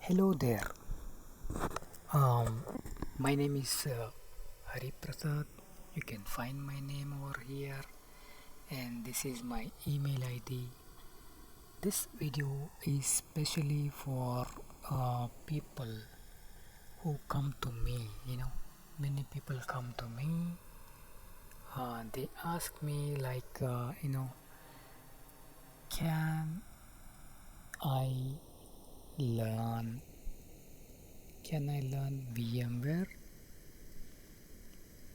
Hello there. Um, my name is Hari Prasad. You can find my name over here, and this is my email ID. This video is specially for people who come to me. Many people come to me. They ask me like, can I learn? Can I learn VMware?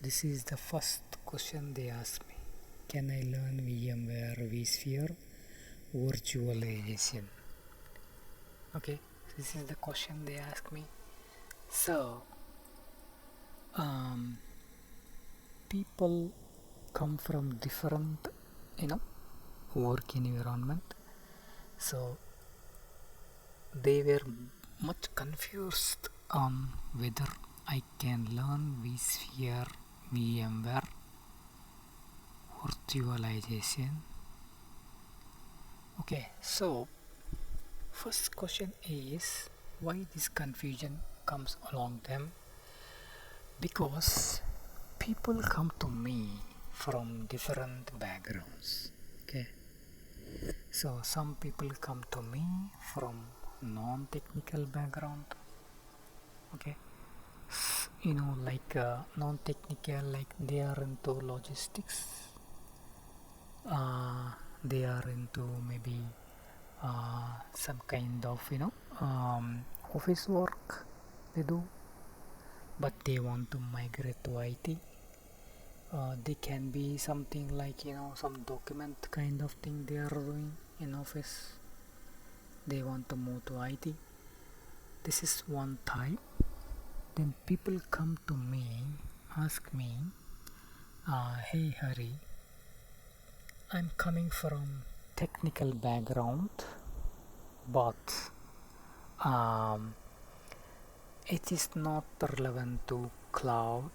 This is the first question they ask me. Can I learn VMware vSphere Virtualization? Okay, this is the question they ask me. So, people come from different, work environment. So, they were much confused on whether I can learn vSphere VMware Virtualization. Okay, so first question is why this confusion comes along them, because people come to me from different backgrounds. Okay, so some people come to me from non-technical background. Okay, like non-technical, like they are into logistics, they are into maybe some kind of office work they do, but they want to migrate to IT. They can be something like some document kind of thing they are doing in office. They want to move to IT. This is one type. Then people come to me, ask me, hey Hari, I'm coming from technical background, but it is not relevant to cloud,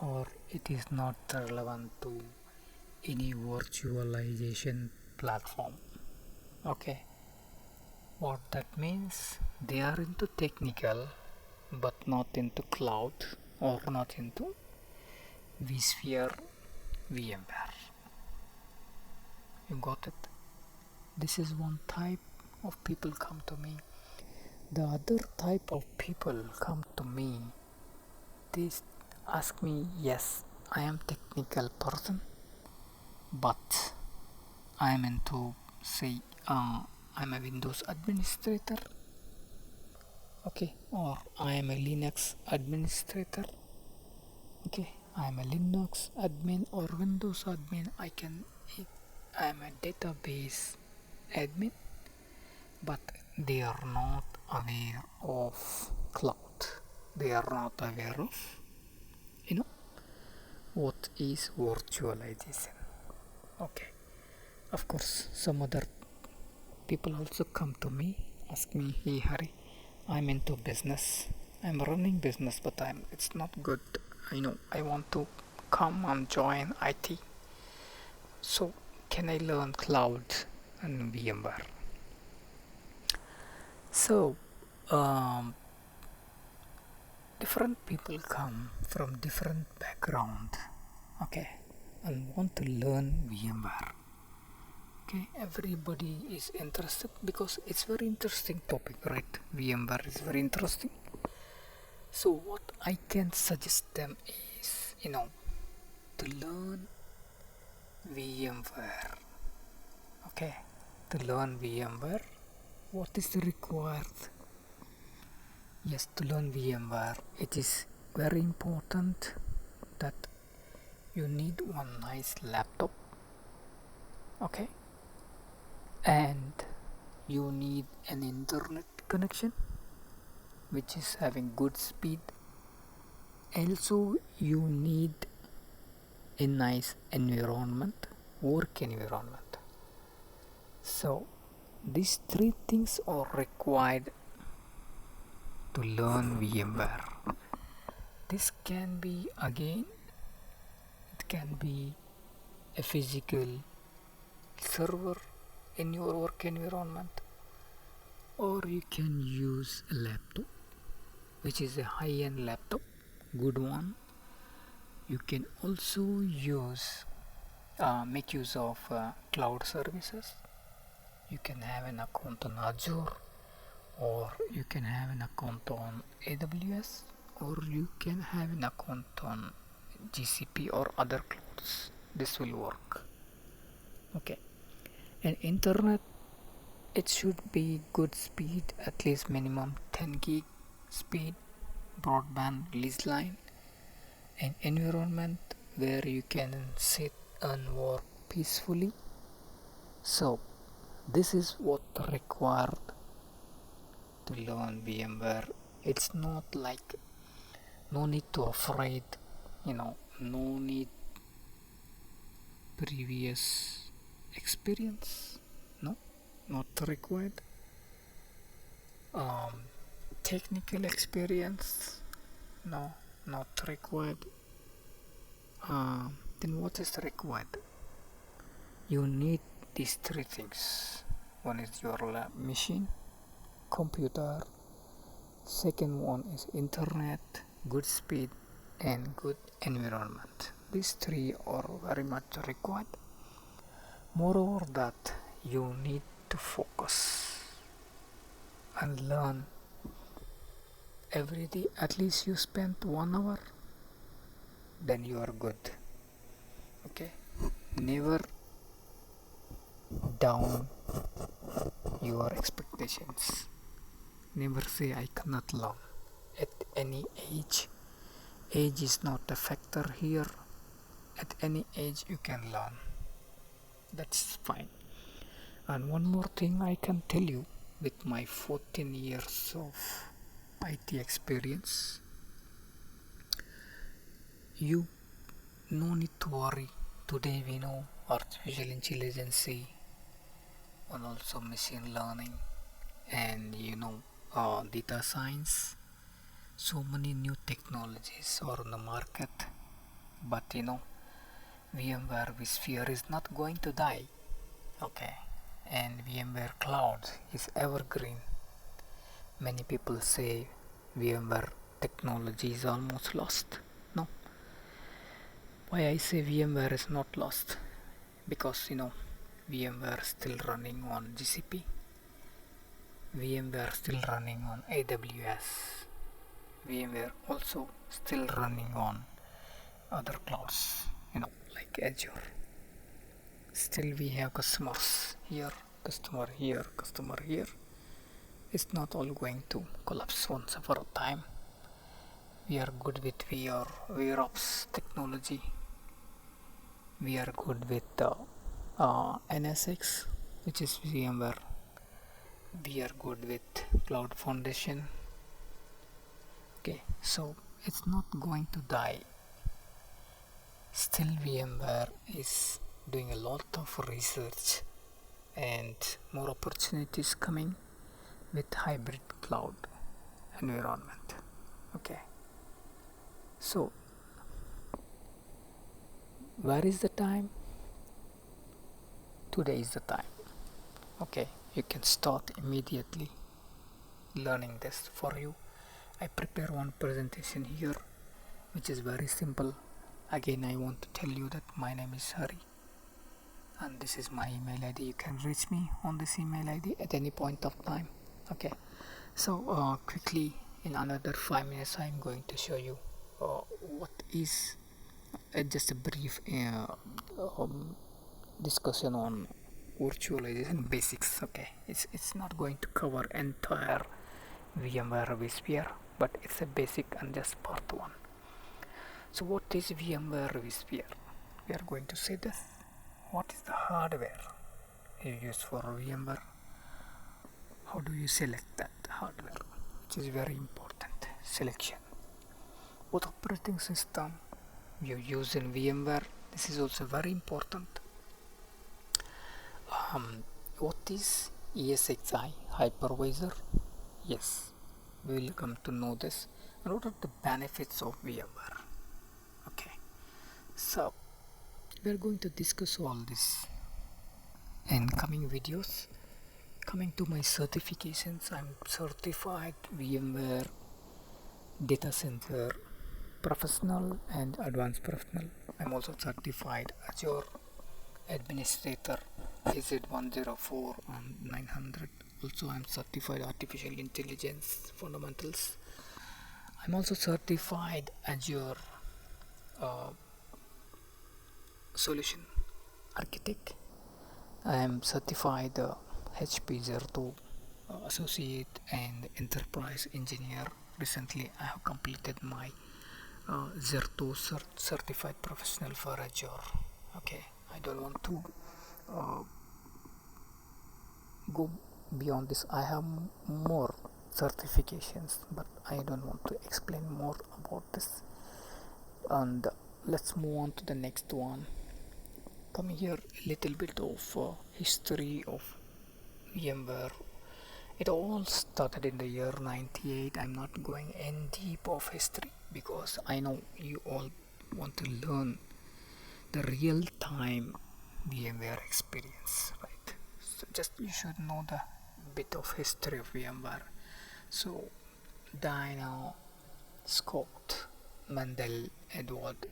or it is not relevant to any virtualization platform. Okay, what that means, they are into technical but not into cloud or not into vSphere VMware. You got it? This is one type of people come to me. The other type of people come to me, they ask me, yes, I am technical person, but I am into, say, I'm a Windows administrator, okay, or I am a Linux administrator, okay, I am a Linux admin or Windows admin. I am a database admin, but they are not aware of cloud. They are not aware of what is virtualization. Okay, of course, some other people also come to me, ask me, hey Hari, I'm into business, I'm running business, but it's not good. I want to come and join IT. So can I learn cloud and VMware? So different people come from different background, okay, and want to learn VMware. Okay, everybody is interested because it's very interesting topic, right? VMware is very interesting. So what I can suggest them is, to learn VMware. Okay, to learn VMware, what is required? Yes, to learn VMware, it is very important that you need one nice laptop, okay, and you need an internet connection which is having good speed. Also, you need a nice environment, work environment. So these three things are required to learn VMware. This can be, again, it can be a physical server in your work environment, or you can use a laptop, which is a high-end laptop, good one. You can also use make use of cloud services. You can have an account on Azure, or you can have an account on AWS, or you can have an account on GCP or other clouds. This will work. Okay, and internet, it should be good speed, at least minimum 10 gig speed, broadband release line, an environment where you can sit and work peacefully. So this is what required to learn VMware. It's not like no need to afraid, no need previous experience, no, not required. Technical experience, no, not required. Then what is required? You need these three things. One is your machine, computer. Second one is internet, good speed and good environment. These three are very much required. Moreover, that you need to focus and learn every day. At least you spend 1 hour, then you are good. Okay, never down your expectations. Never say I cannot learn at any age. Age is not a factor here. At any age you can learn. That's fine. And one more thing I can tell you, with my 14 years of IT experience, you no need to worry. Today we know artificial intelligence and also machine learning and data science. So many new technologies are on the market, but VMware vSphere is not going to die. Okay, and VMware Cloud is evergreen. Many people say VMware technology is almost lost. No. Why I say VMware is not lost? Because VMware still running on GCP. VMware still running on AWS. VMware also still running on other clouds, like Azure. Still we have customers here, customer here, customer here. It's not all going to collapse once for a time. We are good with VROps technology. We are good with NSX, which is VMware. We are good with Cloud Foundation. Okay, so it's not going to die. Still VMware is doing a lot of research and more opportunities coming with hybrid cloud environment. Okay, so where is the time? Today is the time. Okay, you can start immediately learning this. For you, I prepare one presentation here which is very simple. Again, I want to tell you that my name is Hari and this is my email ID. You can reach me on this email ID at any point of time. Okay, so quickly in another 5 minutes I'm going to show you what is just a brief discussion on virtualization basics. Okay, it's not going to cover entire VMware vSphere, but it's a basic and just part 1. So what is VMware vSphere? We are going to say this. What is the hardware you use for VMware? How do you select that hardware? Which is very important. Selection. What operating system you use in VMware? This is also very important. What is ESXi hypervisor? Yes, we will come to know this. And what are the benefits of VMware? Okay, so we are going to discuss all this in coming videos. Coming to my certifications, I'm certified VMware Data Center Professional and Advanced Professional. I'm also certified Azure Administrator AZ104 and 900. Also, I'm certified Artificial Intelligence Fundamentals. I'm also certified Azure Solution Architect. I am certified HP Zero Associate and Enterprise Engineer. Recently, I have completed my Zero Certified Professional for Azure. Okay, I don't want to go beyond this. I have more certifications, but I don't want to explain more about this. And let's move on to the next one. Coming here, a little bit of history of VMware. It all started in the year 98. I'm not going in deep of history because I know you all want to learn the real-time VMware experience, right? So just you should know the bit of history of VMware. So Dino, Scott, Mendel, Edward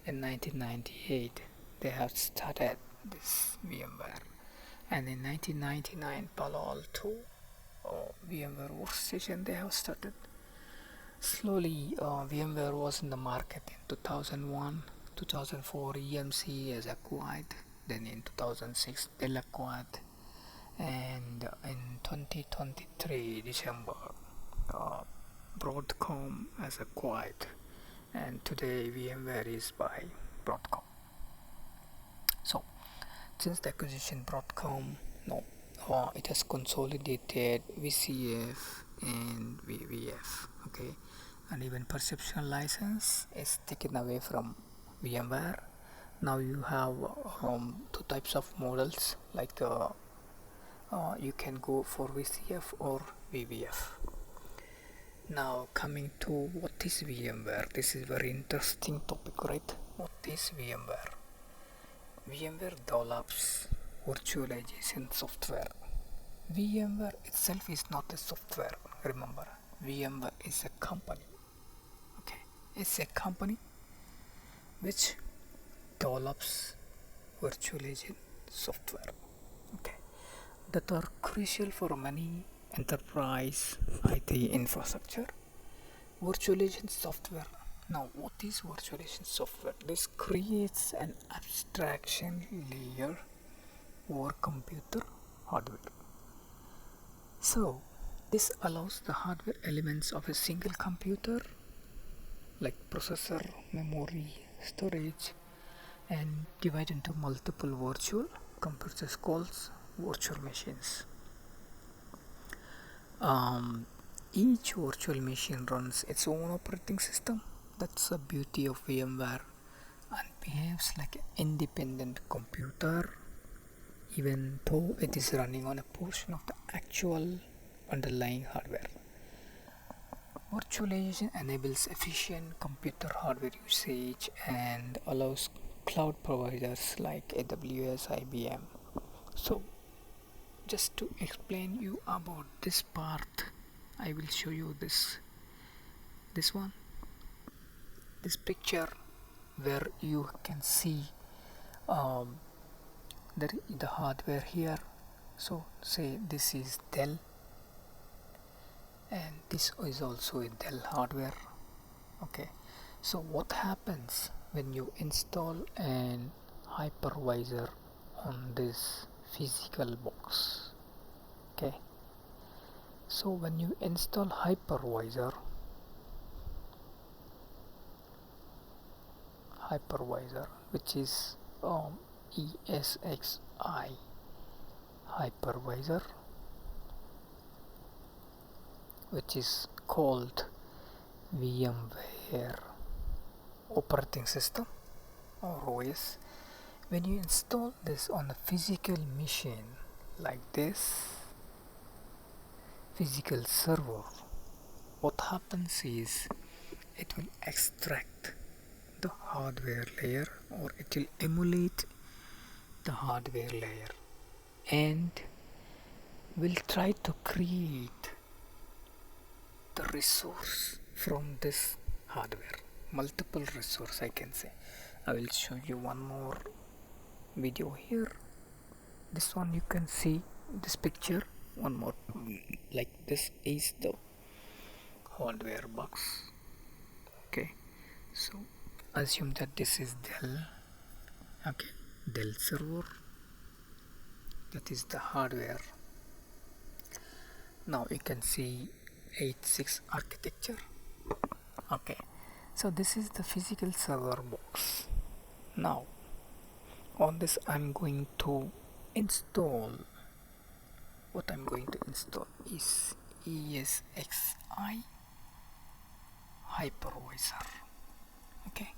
in 1998 they have started this VMware, and in 1999 Palo Alto VMware Workstation they have started. Slowly VMware was in the market in 2001, 2004 EMC is acquired, then in 2006 Dell acquired, and in 2023 December Broadcom has acquired, and today VMware is by Broadcom. So since the acquisition Broadcom, no, it has consolidated VCF and VVF, okay, and even perception license is taken away from VMware. Now you have two types of models, like you can go for VCF or VVF. Now coming to what is VMware, this is very interesting topic, right? What is VMware? VMware develops virtualization software. VMware itself is not a software, remember. VMware is a company. Okay, it's a company which develops virtualization software, okay, that are crucial for many enterprise IT infrastructure. Virtualization software. Now, what is virtualization software? This creates an abstraction layer over computer hardware. So, this allows the hardware elements of a single computer, like processor, memory, storage, and divide into multiple virtual computers called virtual machines. Each virtual machine runs its own operating system. That's the beauty of VMware, and behaves like an independent computer, even though it is running on a portion of the actual underlying hardware. Virtualization enables efficient computer hardware usage and allows cloud providers like AWS, IBM. So, just to explain you about this part, I will show you this one, this picture, where you can see the hardware here. So say this is Dell, and this is also a Dell hardware. Okay, so what happens when you install an hypervisor on this physical box? Okay, so when you install hypervisor, which is ESXi hypervisor, which is called VMware operating system or OS. When you install this on a physical machine like this, physical server, what happens is it will extract the hardware layer, or it will emulate the hardware layer, and will try to create the resource from this hardware, multiple resource I can say. I will show you one more video here. This one you can see this picture, one more, like this is the hardware box. Okay, so assume that this is Dell. Okay, Dell server, that is the hardware. Now you can see 8.6 architecture. Okay, so this is the physical server box. Now on this I'm going to install, what I'm going to install is ESXi Hypervisor, okay,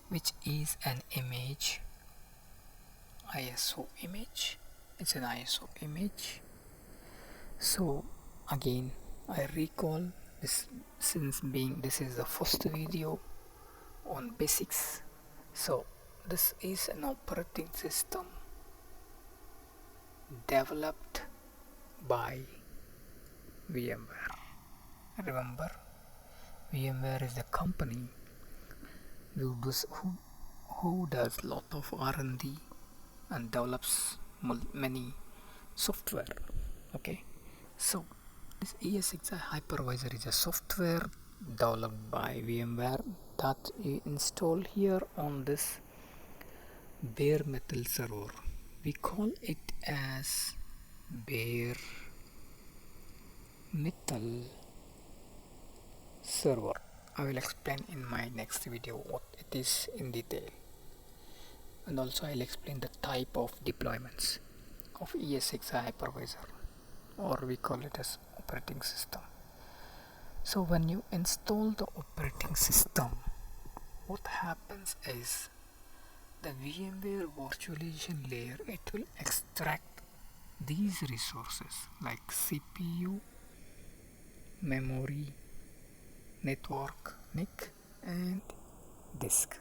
which is an image, ISO image. It's an ISO image. So again I recall this, since being this is the first video on basics. So this is an operating system developed by VMware. Remember, VMware is a company who does lot of R&D and develops many software. Okay, so this ESXi Hypervisor is a software developed by VMware that you install here on this bare metal server. We call it as bare metal server. I will explain in my next video what it is in detail, and also I'll explain the type of deployments of ESXi Hypervisor, or we call it as operating system. So when you install the operating system, what happens is the VMware Virtualization layer, it will extract these resources like CPU, memory, network, NIC, and disk.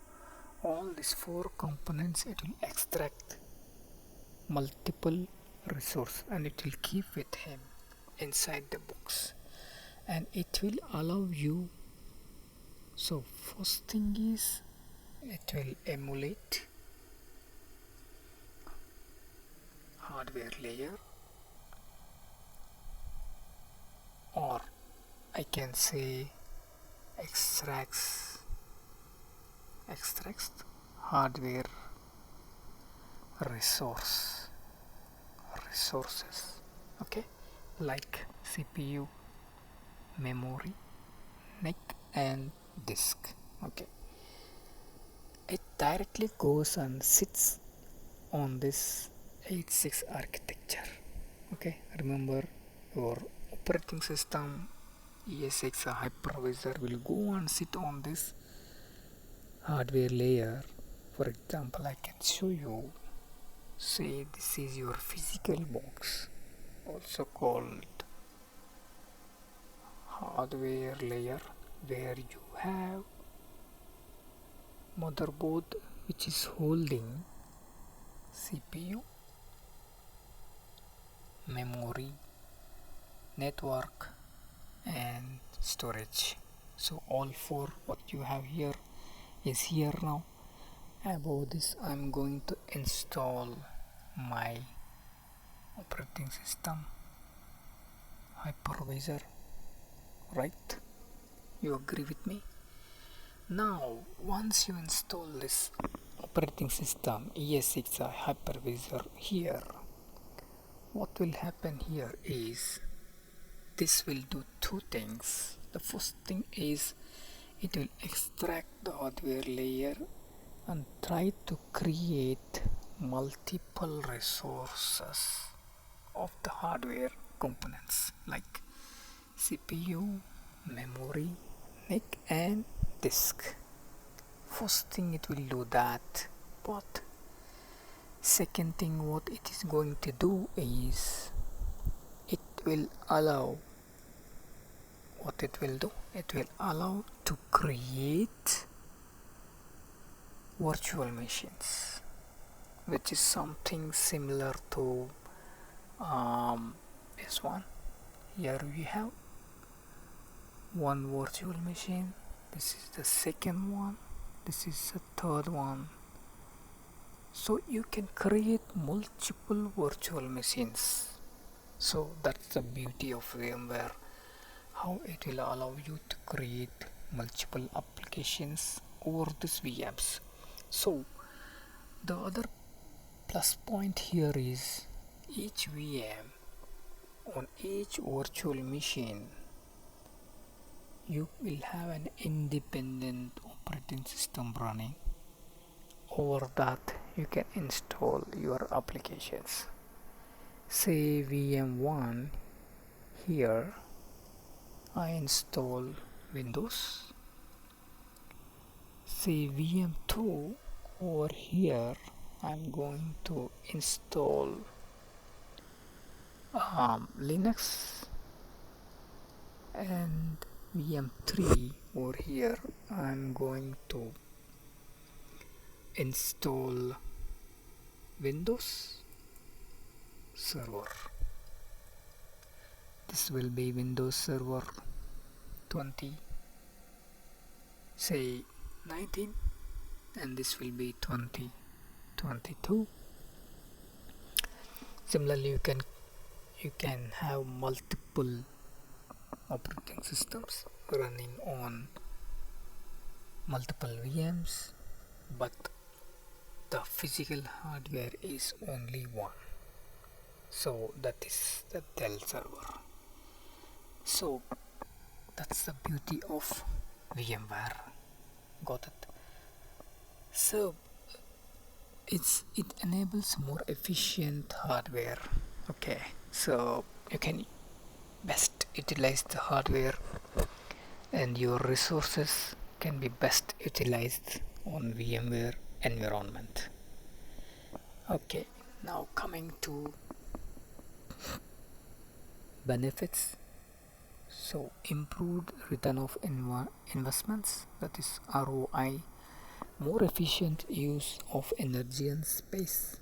All these four components, it will extract multiple resource and it will keep with him inside the box, and it will allow you. So first thing is it will emulate hardware layer, or I can say extracts hardware resources, okay, like CPU, memory, NIC, and disk. Okay, it directly goes and sits on this 8.6 architecture. Okay, remember, your operating system ESXi Hypervisor will go and sit on this hardware layer. For example, I can show you. Say this is your physical box, also called hardware layer, where you have motherboard which is holding CPU, memory, network, and storage. So all four what you have here is here now. Above this I'm going to install my operating system hypervisor, right? You agree with me? Now once you install this operating system ESXi hypervisor here, what will happen here is this will do two things. The first thing is it will extract the hardware layer and try to create multiple resources of the hardware components like CPU, memory, NIC, and disk. First thing it will do that, but second thing what it is going to do is it will allow, what it will do, it will allow to create virtual machines, which is something similar to this one. Here we have one virtual machine. This is the second one. This is the third one. So you can create multiple virtual machines. So that's the beauty of VMware, how it will allow you to create multiple applications over these VMs. So the other plus point here is each VM on each virtual machine you will have an independent operating system running. Over that you can install your applications. Say VM1, here I install Windows. Say VM2, over here I'm going to install Linux, and VM3 over here I'm going to install Windows Server. This will be Windows Server 20, say 19, and this will be 2022. Similarly, you can have multiple operating systems running on multiple VMs, but the physical hardware is only one. So that is the Dell server. So that's the beauty of VMware. Got it? So it enables more efficient hardware. Okay, so you can best utilize the hardware, and your resources can be best utilized on VMware environment. Okay, now coming to benefits. So improved return of investments, that is ROI, more efficient use of energy and space,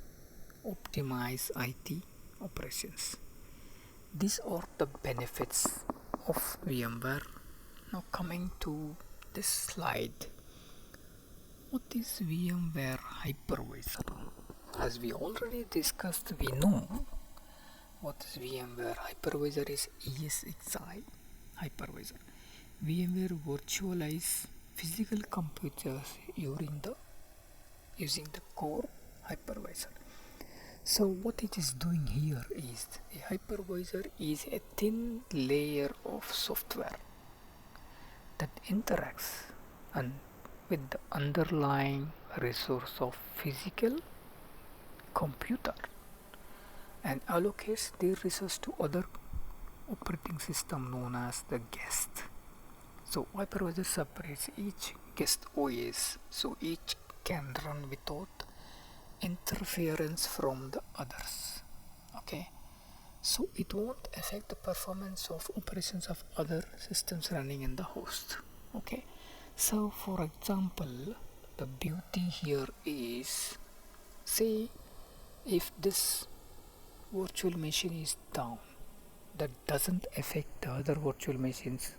optimize IT operations. These are the benefits of VMware. Now coming to this slide, what is VMware Hypervisor? As we already discussed, we know what is VMware Hypervisor is ESXi Hypervisor. VMware virtualize physical computers using the core hypervisor. So what it is doing here is a hypervisor is a thin layer of software that interacts with the underlying resource of physical computer and allocates the resource to other operating system known as the guest. So hypervisor separates each guest OS, so each can run without interference from the others. Okay, so it won't affect the performance of operations of other systems running in the host. Okay, so for example, the beauty here is, say if this virtual machine is down, that doesn't affect the other virtual machines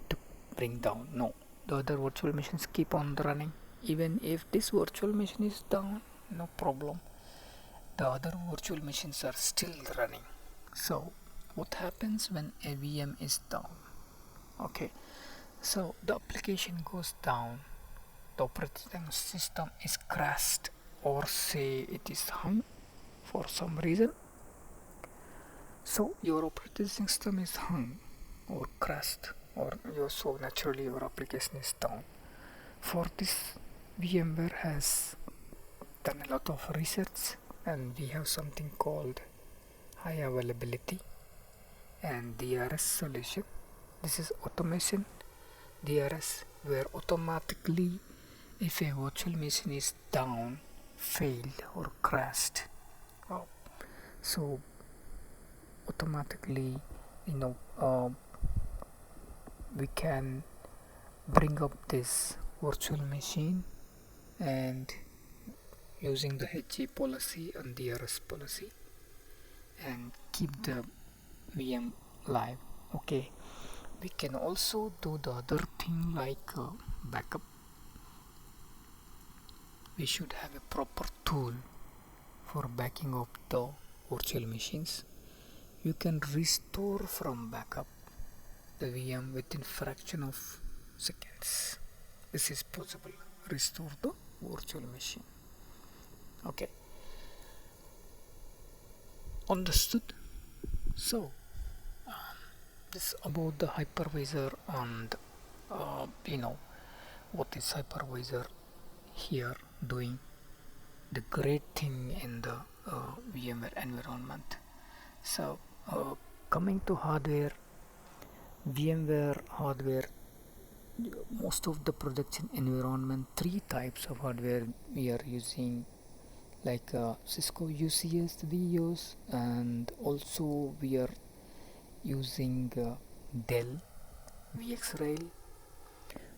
to bring down. No, the other virtual machines keep on running. Even if this virtual machine is down, no problem, the other virtual machines are still running. So what happens when a VM is down? Okay, so the application goes down, the operating system is crashed, or say it is hung for some reason. So your operating system is hung or crashed, or so naturally your application is down. For this, VMware has done a lot of research, and we have something called high availability and DRS solution. This is automation DRS, where automatically if a virtual machine is down, failed or crashed, so automatically we can bring up this virtual machine, and using the HE policy and DRS policy, and keep the VM live. Okay, we can also do the other thing like backup. We should have a proper tool for backing up the virtual machines. You can restore from backup the VM within fraction of seconds. This is possible. Restore the virtual machine. Okay, understood. So this about the hypervisor and what is hypervisor here doing the great thing in the VMware environment. So coming to hardware, VMware hardware, most of the production environment, three types of hardware we are using, like Cisco UCS we use, and also we are using Dell VxRail.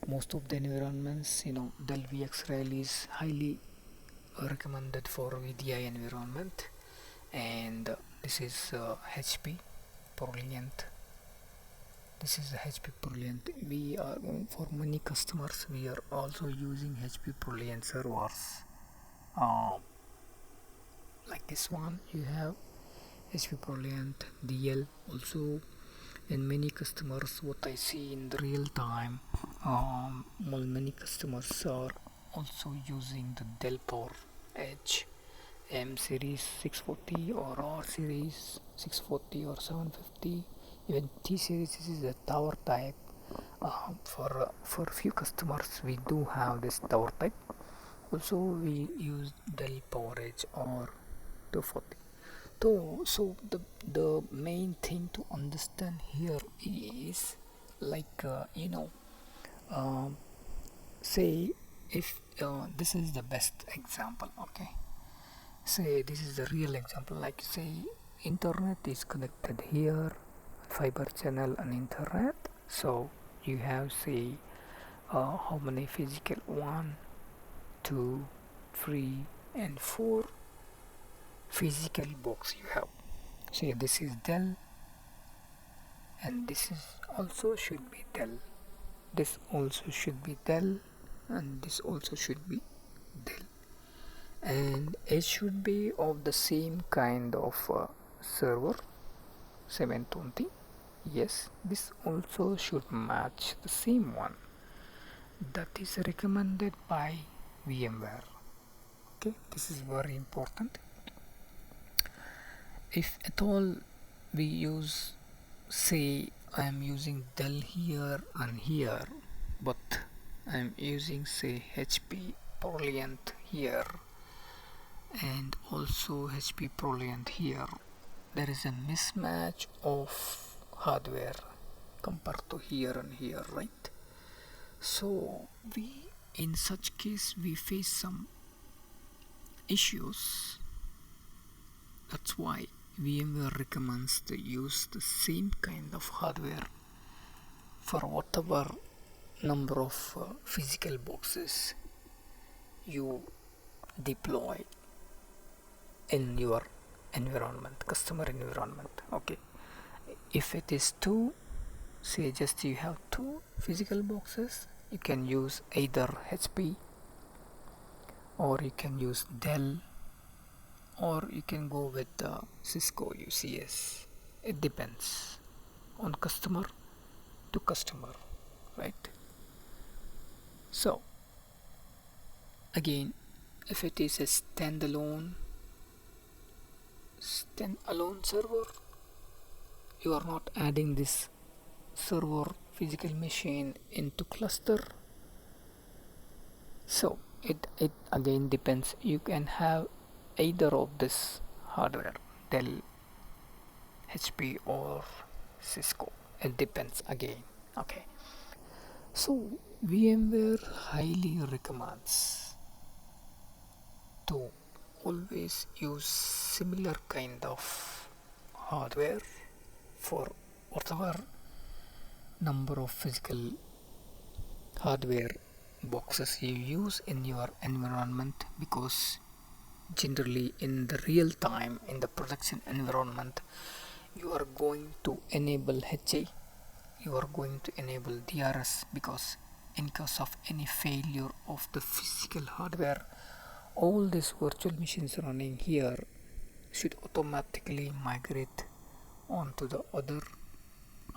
Most of the environments, Dell VxRail is highly recommended for VDI environment, and this is HP Brilliant. This is HP Brilliant. We are for many customers. We are also using HP Brilliant servers. Like this one, you have HP Brilliant DL also. And many customers, what I see in the real time, many customers are also using the Dell Power Edge M series 640 or R series 640 or 750, even T series. This is a tower type. For few customers we do have this tower type. Also we use Dell Power Edge or 240. So the main thing to understand here is like say if this is the best example. Okay, say this is the real example, like say internet is connected here, fiber channel and internet. So you have say how many physical 1, 2, 3 and 4 physical box you have. So this is Dell, and this is also should be Dell. This also should be Dell, and this also should be Dell. And it should be of the same kind of server, 720. Yes, this also should match the same one that is recommended by VMware. Okay, this is very important. If at all we use, say I am using Dell here and here, but I am using say HP Brilliant here and also HP Brilliant here, there is a mismatch of hardware compared to here and here, right? So we, in such case, we face some issues. That's why VMware recommends to use the same kind of hardware for whatever number of physical boxes you deploy in your environment, customer environment. Okay, if it is 2, say just you have 2 physical boxes, you can use either HP or you can use Dell, or you can go with Cisco UCS. It depends on customer to customer, right? So again, if it is a standalone server, you are not adding this server physical machine into cluster. So it again depends. You can have either of this hardware, Dell, HP or Cisco. It depends again. Okay, so VMware highly recommends to always use similar kind of hardware for whatever number of physical hardware boxes you use in your environment, because generally in the real time in the production environment, you are going to enable HA, you are going to enable DRS, because in case of any failure of the physical hardware, all these virtual machines running here should automatically migrate onto the other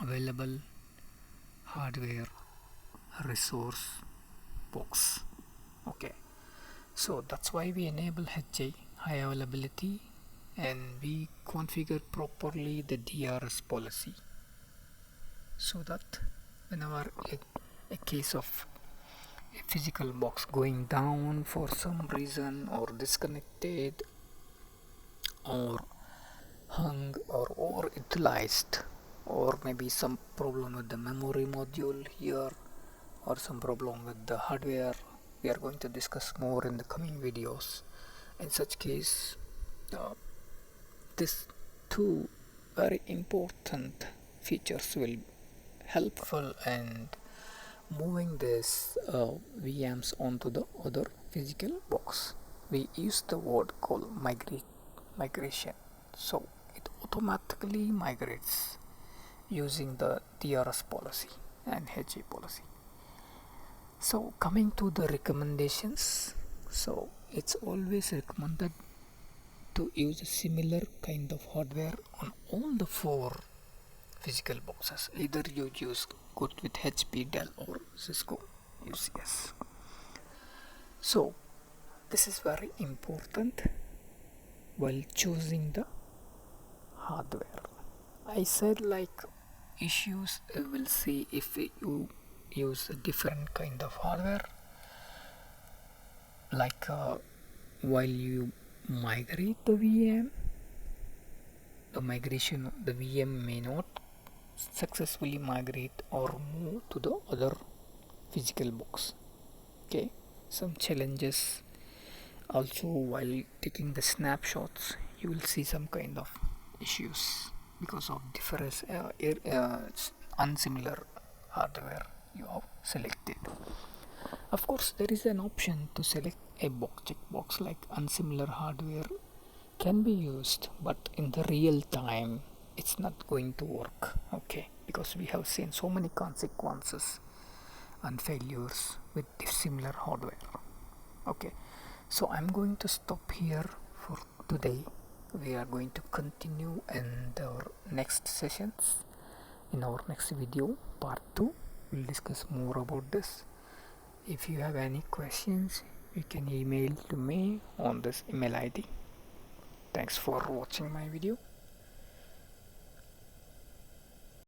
available hardware resource box. Okay, so that's why we enable HA, high availability, and we configure properly the DRS policy, so that whenever a case of a physical box going down for some reason, or disconnected, or hung, or overutilized, or maybe some problem with the memory module here, or some problem with the hardware, we are going to discuss more in the coming videos. In such case, these two very important features will helpful in moving this VMs onto the other physical box. We use the word called migration, so it automatically migrates using the DRS policy and HA policy. So coming to the recommendations, so it's always recommended to use a similar kind of hardware on all the 4 physical boxes. Either you use good with HP, Dell, or Cisco UCS. So this is very important while choosing the hardware. I said like issues we'll see if you use a different kind of hardware, like while you migrate the VM, the VM may not successfully migrate or move to the other physical box. Okay, some challenges also while taking the snapshots, you will see some kind of issues because of different unsimilar hardware you have selected. Of course, there is an option to select a checkbox like unsimilar hardware can be used, but in the real time it's not going to work. Okay, because we have seen so many consequences and failures with similar hardware. Okay, so I'm going to stop here for today. We are going to continue in our next sessions. In our next video, part 2, we'll discuss more about this. If you have any questions, you can email to me on this email ID. Thanks for watching my video.